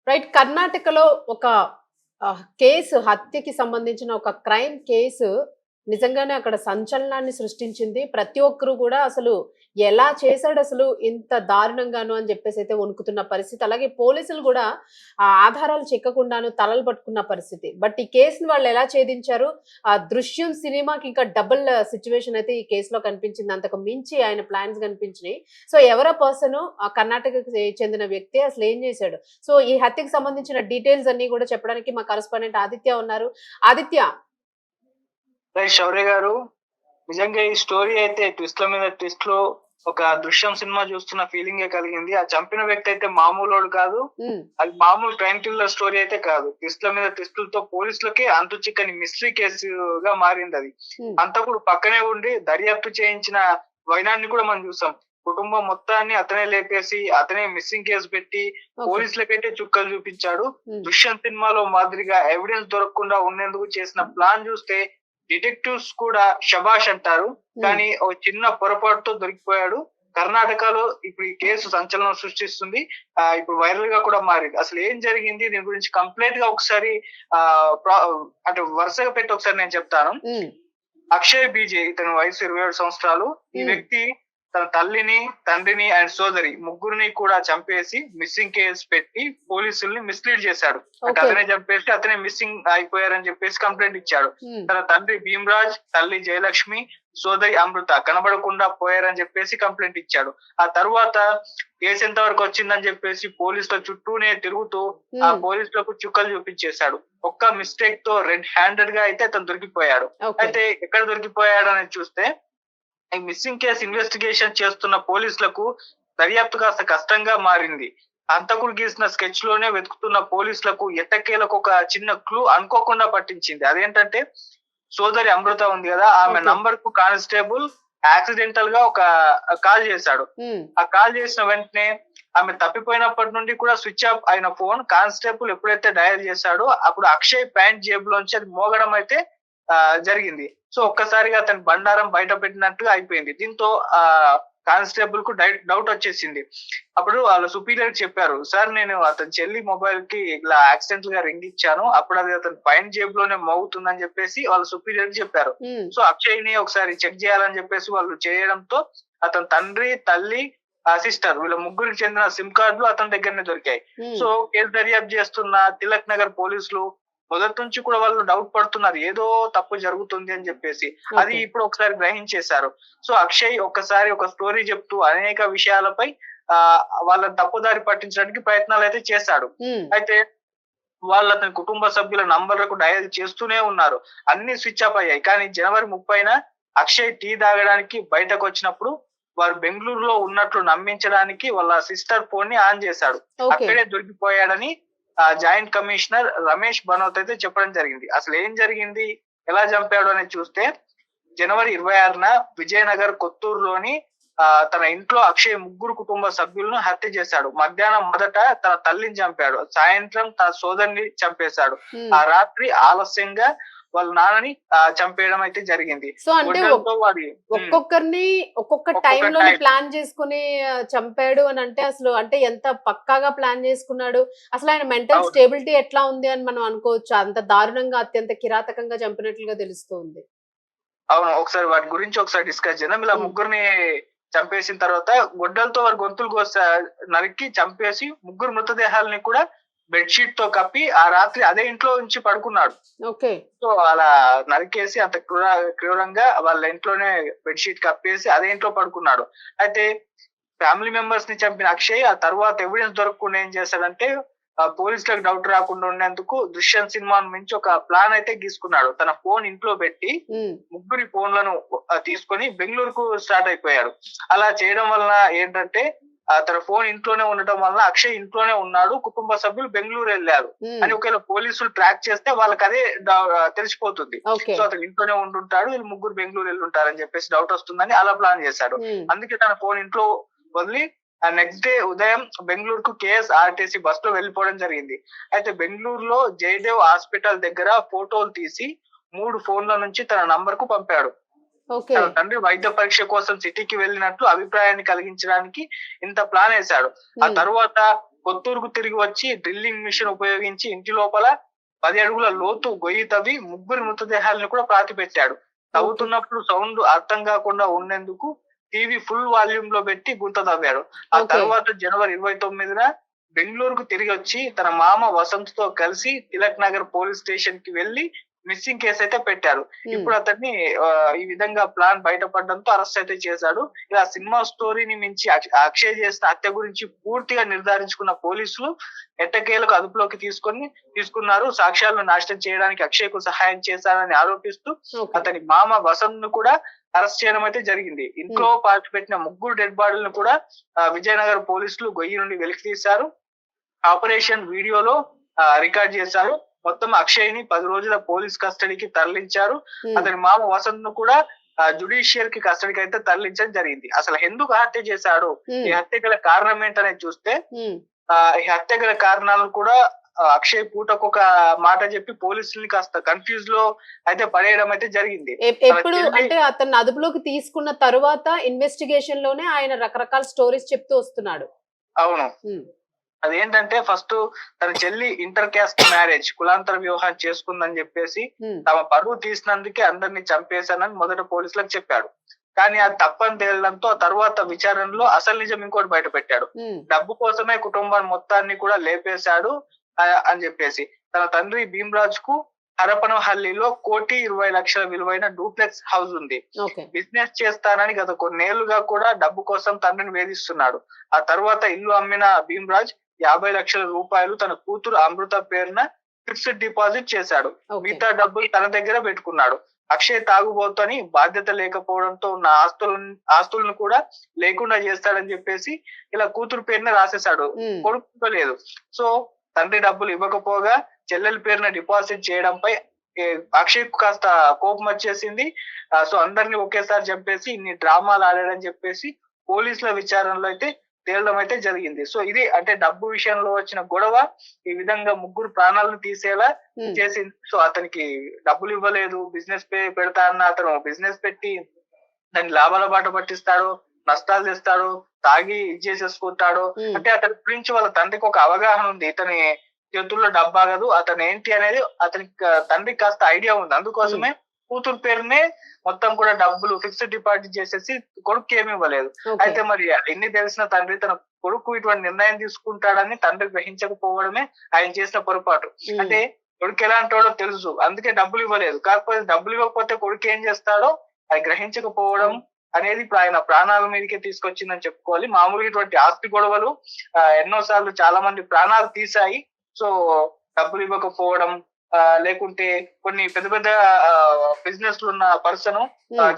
Right. కర్ణాటకలో ఒక case హత్యకి సంబంధించిన ఒక క్రైమ్ కేసు నిజంగానే అక్కడ సంచలనాన్ని సృష్టించింది. ప్రతి ఒక్కరు గూడా అసలు ఎలా చేశాడసలు ఇంత దారుణంగాను అని జెప్పేసైతే వణుకుతున్న పరిస్థితి. అలాగే పోలీసులు గూడా ఆ ఆధారాలు చిక్కకుండాను తలలు పట్టుకున్న పరిస్థితి. బట్ ఈ కేస్‌ని వాళ్ళెలా ఛేదించారు? 'దృశ్యం' సినిమాకి ఇంకా డబుల్ సిట్యుయేషన్ అయితే ఈ కేస్‌లో కనిపించింది. అంతకు మించి ఆయన ప్లాన్స్ కనిపించినియి. సో, ఎవరా పర్సను కర్ణాటకకి చెందిన వ్యక్తి అసలేం జేశాడు? సో, ఈ హత్యకి సంబంధించిన డీటెయిల్స్ అన్నీ గూడా చెప్పడానికి మా కరెస్పాండెంట్ ఆదిత్య ఉన్నారు. ఆదిత్య. రైట్ శౌర్య గారు, నిజంగా ఈ స్టోరీ అయితే ట్విస్ట్‌ల మీద ట్విస్ట్‌లు ఒక దృశ్యం సినిమా చూస్తున్న ఫీలింగే కలిగింది. ఆ చంపిన వ్యక్తి అయితే మామూలోడు కాదు. హ్మ్. అది మామూలు క్రైమ్ థ్రిల్లర్ స్టోరీ అయితే కాదు. ట్విస్ట్‌ల మీద ట్విస్టులతో పోలీసులకే అంతు చిక్కని మిస్టరీ కేసుగా మారిందది. హ్మ్. హంతకుడు పక్కనే ఉండి దర్యాప్తు చేయించిన వైనాన్ని కూడా మనం చూసాం. కుటుంబం మొత్తాన్ని అతనే లేపేసి, అతనే మిస్సింగ్ కేసు పెట్టి ఓకే. పోలీసులకైతే చుక్కలు చూపించాడు. హ్మ్. దృశ్యం సినిమాలో మాదిరిగా ఎవిడెన్స్ దొరకకుండా ఉండేందుకు చేసిన ప్లాన్ చూస్తే డిటెక్టివ్స్ కూడా శభాష్ అంటారు. కానీ ఒక చిన్న పొరపాటుతో దొరికిపోయాడు. కర్ణాటకలో ఇప్పుడు ఈ కేసు సంచలనం సృష్టిస్తుంది. ఇప్పుడు వైరల్ గా కూడా మారింది. అసలు ఏం జరిగింది దీని గురించి కంప్లీట్ గా ఒకసారి అంటే వరుసగా పెట్టి ఒకసారి నేను చెప్తాను. హ్మ్. అక్షయ్ బీజే, ఇతని వయసు 27 సంవత్సరాలు. ఈ వ్యక్తి తన తల్లిని, తండ్రిని అండ్ సోదరి ముగ్గురిని కూడా చంపేసి మిస్సింగ్ కేసు పెట్టి పోలీసుల్ని మిస్లీడ్ చేశాడు. అంటే ఓకే. అతనే చంపేసి అతనే మిస్సింగ్ అయిపోయారని చెప్పేసి కంప్లైంట్ ఇచ్చాడు. హ్మ్. తన తండ్రి భీమరాజ్, తల్లి జయలక్ష్మి, సోదరి అమృత కనబడకుండా పోయారని చెప్పేసి కంప్లైంట్ ఇచ్చాడు. ఆ తర్వాత కేసు ఎంత వరకు వచ్చిందని చెప్పేసి పోలీసుల చుట్టూనే తిరుగుతూ ఆ పోలీసులకు చుక్కలు చూపించేశాడు. ఒక్క మిస్టేక్ తో రెడ్ హ్యాండెడ్ గా అయితే అతను దొరికిపోయాడు. ఓకే. అయితే ఎక్కడ దొరికిపోయాడు అనేది చూస్తే, ఈ మిస్సింగ్ కేసు ఇన్వెస్టిగేషన్ చేస్తున్న పోలీసులకు దర్యాప్తు కాస్త కష్టంగా మారింది. హంతకుడు గీసిన స్కెచ్ లోనే వెతుకుతున్న పోలీసులకు ఎట్టకేలకు ఒక చిన్న క్లూ అనుకోకుండా పట్టించింది. అదేంటంటే, సోదరి అమృత ఉంది కదా, ఆమె ఓకే. నంబర్ కు కానిస్టేబుల్ యాక్సిడెంటల్ గా ఒక కాల్ చేశాడు. హ్మ్. ఆ కాల్ చేసిన వెంటనే ఆమె తప్పిపోయినప్పటి నుండి కూడా స్విచ్ ఆఫ్ అయిన ఫోన్ కానిస్టేబుల్ ఎప్పుడైతే డయల్ చేశాడో అప్పుడు అక్షయ్ ప్యాంట్ జేబులోంచి అది మోగడం అయితే జరిగింది. సో ఒక్కసారిగా అతని బండారం బయట పెట్టినట్టుగా అయిపోయింది. దీంతో ఆ కానిస్టేబుల్ కు డౌట్ వచ్చేసింది. అప్పుడు వాళ్ళ సుపీరియర్ చెప్పారు, సార్ నేను అతని చెల్లి మొబైల్ కి ఇలా యాక్సిడెంటల్ గా రింగ్ ఇచ్చాను, అప్పుడు అది అతని పైన జేబులోనే మోగుతుందని చెప్పేసి వాళ్ళ సుపీరియర్ కి చెప్పారు. హ్మ్. సో అక్షయ్ ని ఒకసారి చెక్ చేయాలని చెప్పేసి వాళ్ళు చేయడంతో అతని తండ్రి, తల్లి, సిస్టర్ వీళ్ళ ముగ్గురికి చెందిన సిమ్ కార్డులు అతని దగ్గరనే దొరికాయి. హ్మ్. సో కేసు దర్యాప్తు చేస్తున్న తిలక్ నగర్ పోలీసులు మొదటి నుంచి కూడా వాళ్ళు డౌట్ పడుతున్నారు, ఏదో తప్పు జరుగుతుంది అని చెప్పేసి. అది ఓకే. ఇప్పుడు ఒకసారి గ్రహించేశారు. సో అక్షయ్ ఒక్కసారి ఒక స్టోరీ చెప్తూ అనేక విషయాలపై వాళ్ళని తప్పుదారి పట్టించడానికి ప్రయత్నాలు అయితే చేశాడు. హ్మ్. అయితే వాళ్ళు అతని కుటుంబ సభ్యుల నంబర్లకు డయల్ చేస్తూనే ఉన్నారు. అన్ని స్విచ్ ఆఫ్ అయ్యాయి. కానీ జనవరి 30న అక్షయ్ టీ తాగడానికి బయటకు వచ్చినప్పుడు వారు బెంగళూరులో ఉన్నట్లు నమ్మించడానికి వాళ్ళ సిస్టర్ ఫోన్ ని ఆన్ చేశాడు. ఓకే. అక్కడే దొరికిపోయాడని జాయింట్ కమిషనర్ రమేష్ బనోత్ అయితే చెప్పడం జరిగింది. అసలు ఏం జరిగింది, ఎలా చంపాడు అనేది చూస్తే, జనవరి 26న విజయనగర్ కొత్తూరులోని తన ఇంట్లో అక్షయ్ ముగ్గురు కుటుంబ సభ్యులను హత్య చేశాడు. మధ్యాహ్నం మొదట తన తల్లిని చంపాడు, సాయంత్రం తన సోదరిని చంపేశాడు. హ్మ్. ఆ రాత్రి ఆలస్యంగా వాళ్ళ నాన్నని చంపేయడం అయితే జరిగింది. సో, అంటే గొడ్డలతో వాడి ఒక్కొక్కరిని ఒక్కొక్క ఒక్కొక్క టైంలోనే టైం ప్లాన్ చేసుకొని చంపాడు అనంటే అసలు అంటే ఎంత పక్కాగా ప్లాన్ చేసుకున్నాడు? అసలాయన మెంటల్ అవును. స్టేబిలిటీ ఎట్లా ఉంది అని మనం అనుకోవచ్చా? అంత దారుణంగా, అత్యంత కిరాతకంగా చంపినట్లుగా తెలుస్తూ ఉంది. అవును. ఒకసారి వాటి గురించి ఒకసారి డిస్కస్ చేద్దాం. ఇలా హ్మ్. ముగ్గురిని చంపేసిన తర్వాత గొడ్డలతో వారి గొంతులు నరికి చంపేసి ముగ్గురు మృతదేహాలని కూడా బెడ్‌షీట్ తో కప్పి ఆ రాత్రి అదే ఇంట్లో ఉంచి పడుకున్నాడు. ఓకే. సో అలా నరికేసి అంత క్రూరంగా వాళ్ళ ఇంట్లోనే బెడ్‌షీట్ కప్పేసి అదే ఇంట్లో పడుకున్నాడు. అయితే ఫ్యామిలీ మెంబర్స్ ని చంపిన అక్షయ్ ఆ తర్వాత ఎవిడెన్స్ దొరకకుండా ఏం చేశాడంటే, పోలీసులకు డౌట్ రాకుండా ఉండేందుకు దృశ్యం సినిమాను మించి ఒక ప్లాన్ అయితే గీసుకున్నాడు. తన ఫోన్ ఇంట్లో పెట్టి హ్మ్. ముగ్గురి ఫోన్లను తీసుకొని బెంగళూరుకు స్టార్ట్ అయిపోయాడు. అలా చేయడం వలన ఏంటంటే, తన ఫోన్ ఇంట్లోనే ఉండటం వల్ల అక్షయ్ ఇంట్లోనే ఉన్నాడు, కుటుంబ సభ్యులు బెంగళూరు వెళ్ళారు హ్మ్. అని ఒకవేళ పోలీసులు ట్రాక్ చేస్తే వాళ్ళకి అదే తెలిసిపోతుంది. ఓకే. సో అతను ఇంట్లోనే ఉండుంటాడు, వీళ్ళు ముగ్గురు బెంగళూరు వెళ్ళుంటారని చెప్పేసి డౌట్ వస్తుందని అలా ప్లాన్ చేశాడు. హ్మ్. అందుకే తన ఫోన్ ఇంట్లో వదిలి నెక్స్ట్ డే ఉదయం బెంగళూరుకు కేఎస్ఆర్టీసీ బస్ లో వెళ్ళిపోవడం జరిగింది. అయితే బెంగళూరులో జయదేవ్ హాస్పిటల్ దగ్గర ఫోటోలు తీసి 3 ఫోన్ల నుంచి తన నంబర్ కు పంపాడు. ఓకే. తన తండ్రి వైద్య పరీక్ష కోసం సిటీకి వెళ్ళినట్లు అభిప్రాయాన్ని కలిగించడానికి ఇంత ప్లాన్ వేశాడు. ఆ హ్మ్. తరువాత కొత్తూరుకు తిరిగి వచ్చి డ్రిల్లింగ్ మిషన్ ఉపయోగించి ఇంటి లోపల 10 అడుగుల లోతు గొయ్యి తవ్వి ముగ్గురి మృతదేహాలను కూడా పాతిపెట్టాడు. తవ్వుతున్నప్పుడు సౌండ్ అర్థం కాకుండా ఉండేందుకు టీవీ ఫుల్ వాల్యూమ్ లో పెట్టి గుంత తవ్వాడు. ఆ తర్వాత జనవరి 29న బెంగళూరుకు తిరిగి వచ్చి తన మామ వసంత్ తో కలిసి తిలక్ నగర్ పోలీస్ స్టేషన్ కి వెళ్లి మిస్సింగ్ కేసు అయితే పెట్టారు. ఇప్పుడు అతన్ని ఈ విధంగా ప్లాన్ బయటపడడంతో అరెస్ట్ అయితే చేశాడు. ఇలా సినిమా స్టోరీని మించి అక్షయ్ చేసిన హత్య గురించి పూర్తిగా నిర్ధారించుకున్న పోలీసులు ఎట్టకేలకు అదుపులోకి తీసుకున్నారు. సాక్ష్యాలను నాశనం చేయడానికి అక్షయ్ కు సహాయం చేశారని ఆరోపిస్తూ అతని మామ వసంత్ ను కూడా అరెస్ట్ చేయడం అయితే జరిగింది. ఇంట్లో పాతిపెట్టిన ముగ్గురు డెడ్ బాడీలను కూడా విజయనగర్ పోలీసులు గొయ్యి నుండి వెలికి తీశారు. ఆపరేషన్ వీడియోలో రికార్డ్ చేశారు. మొత్తం అక్షయ్ ని 10 రోజుల పోలీస్ కస్టడీకి తరలించారు. అతని మామ వసంత్ ను కూడా జుడిషియల్ కి కస్టడీకి అయితే తరలించడం జరిగింది. అసలు ఎందుకు హత్య చేశాడు, ఈ హత్య గల కారణం ఏంటనేది చూస్తే ఈ హత్య గల కారణాలను కూడా అక్షయ్ పూటకు ఒక మాట చెప్పి పోలీసుల్ని కాస్త కన్ఫ్యూజ్ లో అయితే పడేయడం అయితే జరిగింది. ఎప్పుడు అంటే అతన్ని అదుపులోకి తీసుకున్న తరువాత ఇన్వెస్టిగేషన్ లోనే ఆయన రకరకాల స్టోరీస్ చెప్తూ వస్తున్నాడు. అవును, అదేంటంటే ఫస్ట్ తన చెల్లి ఇంటర్ క్యాస్ట్ మ్యారేజ్ కులాంతర వివాహం చేసుకుందని చెప్పేసి తమ పరువు తీసినందుకే అందరినీ చంపేశానని మొదట పోలీసులకు చెప్పాడు. కానీ అది తప్పని తేలడంతో తర్వాత విచారణలో అసలు నిజం ఇంకోటి బయట పెట్టాడు. డబ్బు కోసమే కుటుంబాన్ని మొత్తాన్ని కూడా లేపేశాడు అని చెప్పేసి తన తండ్రి భీమరాజ్ కు హరపనహల్లిలో 1,20,00,000 విలువైన డూప్లెక్స్ హౌస్ ఉంది. బిజినెస్ చేస్తానని గత కొన్నేళ్లుగా కూడా డబ్బు కోసం తండ్రిని వేధిస్తున్నాడు. ఆ తర్వాత ఇల్లు అమ్మిన భీమరాజ్ 50 లక్షల రూపాయలు తన కూతురు అమృత పేరున ఫిక్స్డ్ డిపాజిట్ చేశాడు. మిగతా డబ్బులు తన దగ్గర పెట్టుకున్నాడు. అక్షయ్ తాగుబోతని బాధ్యత లేకపోవడంతో ఉన్న ఆస్తులను కూడా లేకుండా చేస్తాడని చెప్పేసి ఇలా కూతురు పేరున రాసేశాడు. కొడుకు లేదు. సో తండ్రి డబ్బులు ఇవ్వకపోగా చెల్లెల పేరున డిపాజిట్ చేయడంపై అక్షయ్ కాస్త కోపం వచ్చేసింది. సో అందరినీ ఒకేసారి చంపేసి ఇన్ని డ్రామాలు ఆడాడని చెప్పేసి పోలీసుల విచారణలో అయితే తేలడం అయితే జరిగింది. సో ఇది అంటే డబ్బు విషయంలో వచ్చిన గొడవ ఈ విధంగా ముగ్గురు ప్రాణాలను తీసేలా చేసింది. సో అతనికి డబ్బులు ఇవ్వలేదు, బిజినెస్ పెడతా అన్న అతను బిజినెస్ పెట్టి దాన్ని లాభాల బాట పట్టిస్తాడు, నష్టాలు తెస్తాడు, తాగి ఇది చేసేసుకుంటాడు. అంటే అతని గురించి వాళ్ళ తండ్రికి ఒక అవగాహన ఉంది, ఇతని చేతుల్లో డబ్బు ఆగదు, అతను ఏంటి అనేది అతనికి తండ్రికి కాస్త ఐడియా ఉంది. అందుకోసమే కూతురు పేరునే మొత్తం కూడా డబ్బులు ఫిక్స్డ్ డిపాజిట్ చేసేసి కొడుకు ఏమి ఇవ్వలేదు. అయితే మరి ఎన్ని తెలిసిన తండ్రి తన కొడుకు ఇటువంటి నిర్ణయం తీసుకుంటాడని తండ్రి గ్రహించకపోవడమే ఆయన చేసిన పొరపాటు. అంటే కొడుకు ఎలాంటోడో తెలుసు, అందుకే డబ్బులు ఇవ్వలేదు. కాకపోతే డబ్బులు ఇవ్వకపోతే కొడుకు ఏం చేస్తాడో అది గ్రహించకపోవడం అనేది ఇప్పుడు ఆయన ప్రాణాల మీదకే తీసుకొచ్చిందని చెప్పుకోవాలి. మామూలుగా ఇటువంటి ఆస్తి గొడవలు ఎన్నోసార్లు చాలా మంది ప్రాణాలు తీసాయి. సో డబ్బులు ఇవ్వకపోవడం, లేకుంటే కొన్ని పెద్ద పెద్ద బిజినెస్ లో ఉన్న పర్సన్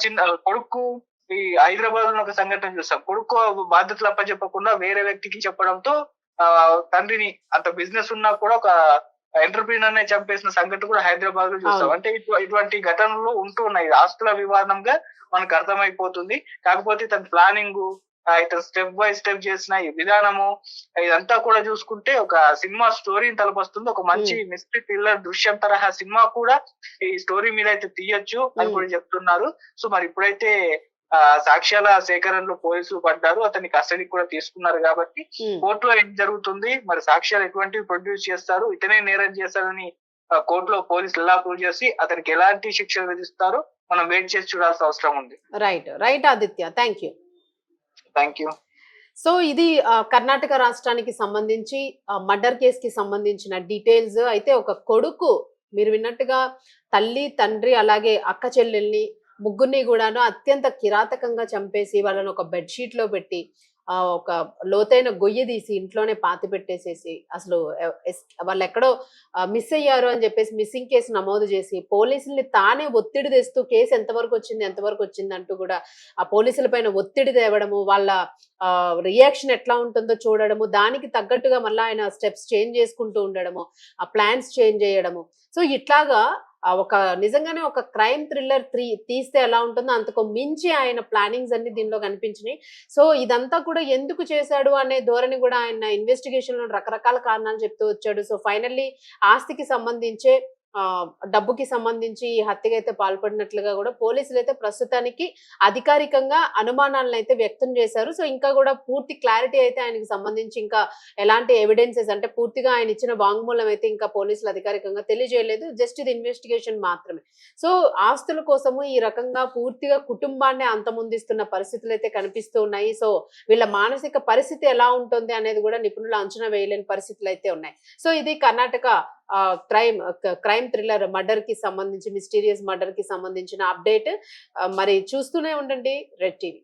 చిన్న కొడుకు ఈ హైదరాబాద్ లో ఒక సంఘటన చూస్తాం. కొడుకు బాధ్యతలు అప్పచెప్పకుండా వేరే వ్యక్తికి చెప్పడంతో తండ్రిని అంత బిజినెస్ ఉన్నా కూడా ఒక ఎంటర్ప్రీనర్ నే చంపేసిన సంఘటన కూడా హైదరాబాద్ లో చూస్తాం. అంటే ఇటువంటి ఘటనలు ఉంటూ ఉన్నాయి. ఆస్తుల వివాదంగా మనకు అర్థమైపోతుంది. కాకపోతే తన ప్లానింగ్, ఇతను స్టెప్ బై స్టెప్ చేసిన ఈ విధానము ఇదంతా కూడా చూసుకుంటే ఒక సినిమా స్టోరీని తలపొస్తుంది. ఒక మంచి మిస్టరీ థ్రిల్లర్ దృశ్యం తరహా సినిమా కూడా ఈ స్టోరీ మీద అయితే తీయొచ్చు అని కూడా చెప్తున్నారు. సో మరి ఇప్పుడైతే సాక్ష్యాల సేకరణలో పోలీసులు పడ్డారు, అతన్ని కస్టడీకి కూడా తీసుకున్నారు. కాబట్టి కోర్టులో ఏం జరుగుతుంది, మరి సాక్ష్యాలు ఎటువంటివి ప్రొడ్యూస్ చేస్తారు, ఇతనే నేరం చేశారని కోర్టులో పోలీసులు ఎలా ప్రూవ్ చేసి అతనికి ఎలాంటి శిక్షలు విధిస్తారో మనం వెయిట్ చేసి చూడాల్సిన అవసరం ఉంది. Right Aditya, thank you. So ఇది కర్ణాటక రాష్ట్రానికి సంబంధించి మర్డర్ కేసు కి సంబంధించిన డీటెయిల్స్. అయితే ఒక కొడుకు మీరు విన్నట్టుగా తల్లి, తండ్రి అలాగే అక్క చెల్లెల్ని ముగ్గురిని కూడాను అత్యంత కిరాతకంగా చంపేసి వాళ్ళని ఒక బెడ్షీట్ లో పెట్టి ఒక లోతైన గొయ్యి తీసి ఇంట్లోనే పాతి పెట్టేసేసి అసలు వాళ్ళు ఎక్కడో మిస్ అయ్యారు అని చెప్పేసి మిస్సింగ్ కేసు నమోదు చేసి పోలీసుల్ని తానే ఒత్తిడి తెస్తూ కేసు ఎంతవరకు వచ్చింది అంటూ కూడా ఆ పోలీసుల పైన ఒత్తిడి తేవడము, వాళ్ళ రియాక్షన్ ఎట్లా ఉంటుందో చూడడము, దానికి తగ్గట్టుగా మళ్ళీ ఆయన స్టెప్స్ చేంజ్ చేసుకుంటూ ఉండడము, ఆ ప్లాన్స్ చేంజ్ చేయడము. సో ఇట్లాగా ఒక నిజంగానే ఒక క్రైమ్ థ్రిల్లర్ తీస్తే ఎలా ఉంటుందో అంతకు మించి ఆయన ప్లానింగ్స్ అన్ని దీనిలో కనిపించినాయి. సో ఇదంతా కూడా ఎందుకు చేశాడు అనే ధోరణి కూడా ఆయన ఇన్వెస్టిగేషన్ లో రకరకాల కారణాలు చెప్తూ వచ్చాడు. సో ఫైనల్లీ ఆస్తికి సంబంధించే డబ్బుకి సంబంధించి ఈ హత్యకైతే పాల్పడినట్లుగా కూడా పోలీసులు అయితే ప్రస్తుతానికి అధికారికంగా అనుమానాలను అయితే వ్యక్తం చేశారు. సో ఇంకా కూడా పూర్తి క్లారిటీ అయితే ఆయనకి సంబంధించి ఇంకా ఎలాంటి ఎవిడెన్సెస్ అంటే పూర్తిగా ఆయన ఇచ్చిన వాంగ్మూలం అయితే ఇంకా పోలీసులు అధికారికంగా తెలియజేయలేదు. జస్ట్ ఇది ఇన్వెస్టిగేషన్ మాత్రమే. సో ఆస్తుల కోసము ఈ రకంగా పూర్తిగా కుటుంబాన్ని అంతమొందిస్తున్న పరిస్థితులు అయితే కనిపిస్తూ ఉన్నాయి. సో వీళ్ళ మానసిక పరిస్థితి ఎలా ఉంటుంది అనేది కూడా నిపుణులు అంచనా వేయలేని పరిస్థితులు అయితే ఉన్నాయి. సో ఇది కర్ణాటక క్రైమ్ థ్రిల్లర్ మర్డర్ కి సంబంధించి మిస్టీరియస్ మర్డర్ కి సంబంధించిన అప్డేట్. మరి చూస్తూనే ఉండండి రెడ్ టీవీ.